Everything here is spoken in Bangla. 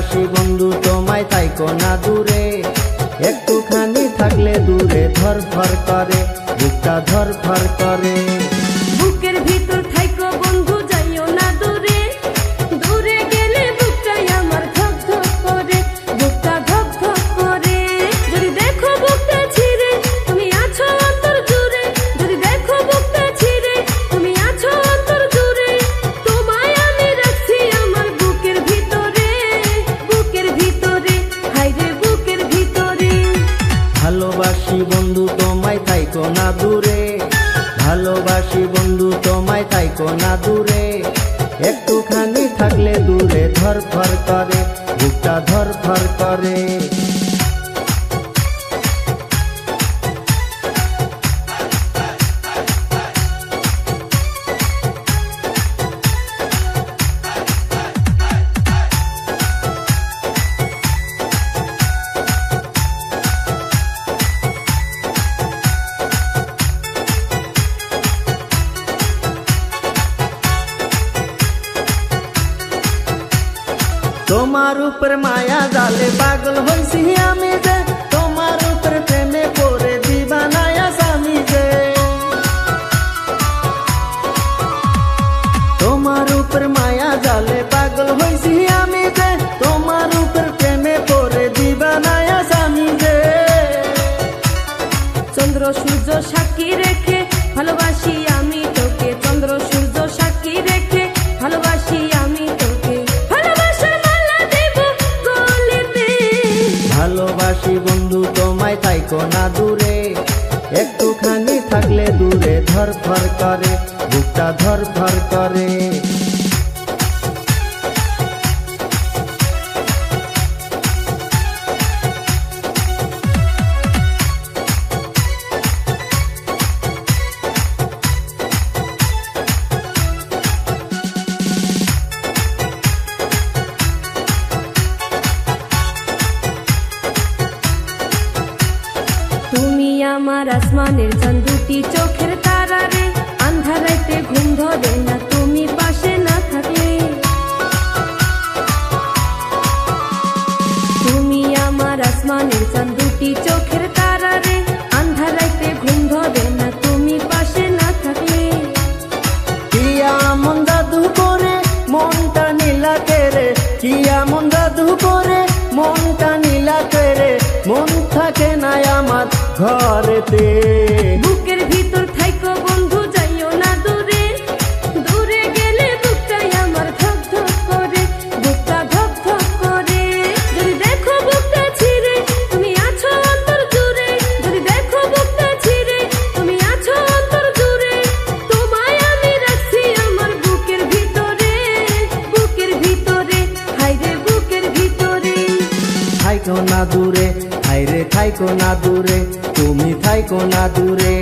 ভালোবাসি বন্ধু তোমায় থাইকো না দূরে, একটুখানি থাকলে দূরে ধরফর করে, বুকটা ধরফর করে। বুকের ভিতর থাইকো বন্ধু যাইও না দূরে, দূরে গেলে বুকটাই আমার ধক ধক করে, বুকটা ধক ধক করে। যদি দেখো বুকটা ছিঁড়ে তুমি আছো অন্তর জুড়ে, যদি দেখো বুকটা ছিঁড়ে তুমি আছো অন্তর জুড়ে, তোমায় আমি রাখছি আমার বুকের ভিতরে, বুকের ভিতরে, হায়রে বুকের ভিতরে। ভালোবাসি বন্ধু তোমায় থাইকো না দূরে, ভালোবাসি বন্ধু তোমায় থাইকো না দূরে, একটুখানি থাকলে দূরে ধরফর করে, বুকটা ধরফর করে। তোমার উপর মায়া জালে পাগল হইছি আমি যে, তোমার উপর প্রেমে পড়ে দিবানায়া স্বামী যে। তোমার উপর মায়া জালে পাগল হইছি আমি যে, তোমার উপর প্রেমে পড়ে দিবানায়া স্বামী যে। চন্দ্র সূর্য সাক্ষী রেখে ভালোবাসি আমি তোকে, চন্দ্র সূর্য সাক্ষী রেখে ভালোবাসি আমি তোকে, ভালোবাসার মালা দেব গলেতে। ভালোবাসি বন্ধু তোমায় থাইকো না দূরে, একটুখানি থাকলে দূরে ধরফর করে, বুকটা ধরফর করে। তুমি আমার আসমানের চাঁদ, দুটি চোখের তারা রে, আন্ধার রাতে ঘুম ধরে না তুমি পাশে না থাকলে। তুমি আমার আসমানের চাঁদ, দুটি চোখের তারা রে, আন্ধার রাতে ঘুম ধরে না তুমি পাশে না থাকলে। কিয়া মন জাদু করে মনটা নীলা করে, কিয়া মন জাদু করে মনটা নীলা করে, মন থাকে না আমার ঘরেতে। বুকের ভিতর থাইকো বন্ধু যাইও না দূরে, দূরে গেলে বুকটাই আমার ধক ধক করে, বুকটা ধক ধক করে। যদি দেখো বুকটা ছিঁড়ে তুমি আছো অন্তর জুড়ে, যদি দেখো বুকটা ছিঁড়ে তুমি আছো অন্তর জুড়ে, তোমায় আমি রাখছি আমার বুকের ভিতরে, বুকের ভিতরে, হায়রে বুকের ভিতরে। থাইকো না দূরে, হায়রে থাইকো না দূরে, তুমি থাইকো না দূরে।